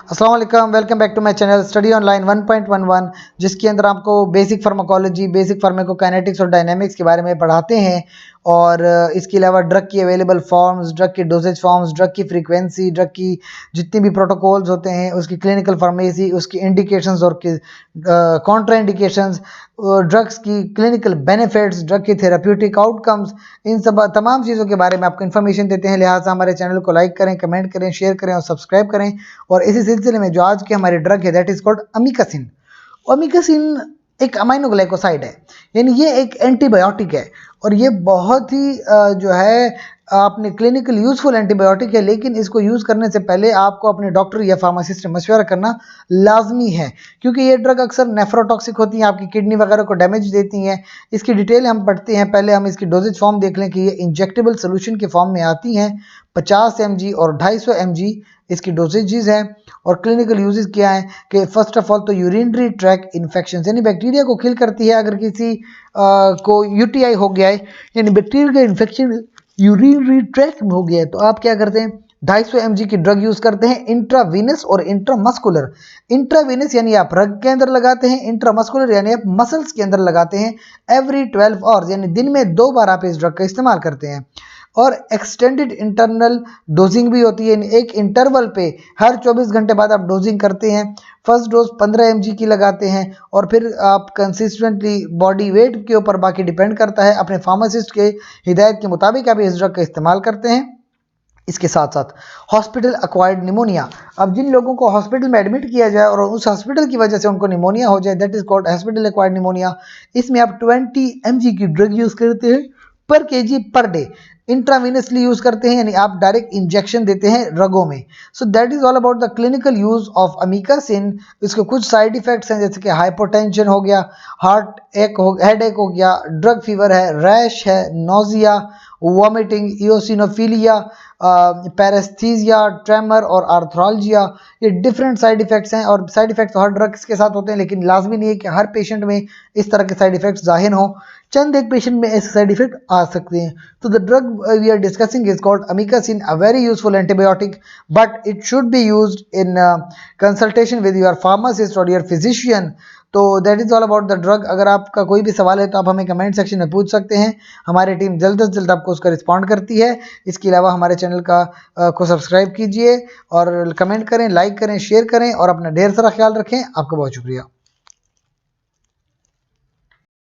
अस्सलाम वालेकुम, welcome back to my channel study online 1.11, जिसके अंदर आपको बेसिक फार्माकोलॉजी, बेसिक फार्माकोकाइनेटिक्स और डायनामिक्स के बारे में पढ़ाते हैं। और इसके अलावा ड्रग की अवेलेबल फॉर्म्स, ड्रग की डोजेज फॉर्म्स, ड्रग की फ्रीक्वेंसी, ड्रग की जितनी भी प्रोटोकॉल्स होते हैं, उसकी क्लिनिकल फार्मेसी, उसकी इंडिकेशंस और कॉन्ट्रा इंडिकेशंस, ड्रग्स की क्लिनिकल बेनिफिट्स, ड्रग की थेराप्यूटिक आउटकम्स, इन सब तमाम चीज़ों के बारे में आपको इन्फॉर्मेशन देते हैं। लिहाजा हमारे चैनल को लाइक करें, कमेंट करें, शेयर करें और सब्सक्राइब करें। और इसी सिलसिले में जो आज की हमारी ड्रग है that is called amikacin. Amikacin एक अमाइनोग्लाइकोसाइड है, यानी ये एक एंटीबायोटिक है और ये बहुत ही जो है आपने क्लिनिकल यूजफुल एंटीबायोटिक है। लेकिन इसको यूज़ करने से पहले आपको अपने डॉक्टर या फार्मासिस्ट से मशवरा करना लाजमी है, क्योंकि ये ड्रग अक्सर नेफ्रोटॉक्सिक होती हैं, आपकी किडनी वगैरह को डैमेज देती हैं। इसकी डिटेल हम पढ़ते हैं। पहले हम इसकी डोजेज फॉर्म देख लें कि ये इंजेक्टेबल सोल्यूशन के फॉर्म में आती हैं। 50 mg और 250 mg इसकी डोजेजेस हैं। और क्लिनिकल यूजेस क्या है कि फर्स्ट ऑफ ऑल तो यूरिनरी ट्रैक इन्फेक्शन, यानी बैक्टीरिया को किल करती है। अगर किसी को यूटीआई हो गया है, यानी बैक्टीरिया का इन्फेक्शन यूरिनरी ट्रैक में हो गया है, तो आप क्या करते हैं 250 mg की ड्रग यूज करते हैं, इंट्रावीनस और इंट्रामस्कुलर। इंट्रावीनस यानी आप रग के अंदर लगाते हैं, इंट्रामस्कुलर यानी आप मसल्स के अंदर लगाते हैं। एवरी 12 आवर्स यानी दिन में 2 बार आप इस ड्रग का इस्तेमाल करते हैं। और एक्सटेंडेड इंटरनल डोजिंग भी होती है, एक इंटरवल पे हर 24 घंटे बाद आप डोजिंग करते हैं। फर्स्ट डोज 15 mg की लगाते हैं और फिर आप कंसिस्टेंटली बॉडी वेट के ऊपर, बाकी डिपेंड करता है, अपने फार्मासिस्ट के हिदायत के मुताबिक आप इस ड्रग का इस्तेमाल करते हैं। इसके साथ साथ हॉस्पिटल एक्वायर्ड निमोनिया, अब जिन लोगों को हॉस्पिटल में एडमिट किया जाए और उस हॉस्पिटल की वजह से उनको निमोनिया हो जाए, that is called hospital acquired pneumonia. इसमें आप 20 mg की ड्रग यूज करते हैं पर KG per day. Intravenously use करते हैं, यानी आप डायरेक्ट इंजेक्शन देते हैं रगों में। So that is all about the clinical use of amikacin. इसके कुछ साइड इफेक्ट्स हैं, जैसे कि हाइपोटेंशन हो गया, हार्ट एक हो, हेड एक हो गया, ड्रग फीवर है, रैश है, नोजिया, वॉमिटिंग, इओसिनोफिलिया, पैरेस्थीजिया, ट्रेमर और आर्थ्रालजिया। ये डिफरेंट साइड इफेक्ट्स हैं और साइड इफेक्ट्स हर ड्रग्स के साथ होते हैं, लेकिन लाजमी नहीं है कि हर पेशेंट में इस तरह के साइड इफेक्ट्स जाहिर हों। चंद एक पेशेंट में ऐसे साइड इफेक्ट आ सकते हैं। तो the drug we are discussing is called amikacin, a very useful antibiotic, but it should be used in consultation with your pharmacist और योर फिजिशियन। तो that is all about the drug. अगर आपका कोई भी सवाल है तो आप हमें कमेंट सेक्शन में पूछ सकते हैं, हमारी टीम जल्द से जल्द आपको उसका रिस्पॉन्ड करती है। इसके अलावा हमारे चैनल को सब्सक्राइब कीजिए और कमेंट करें, लाइक करें, शेयर करें और अपना ढेर सारा ख्याल रखें। आपका बहुत शुक्रिया।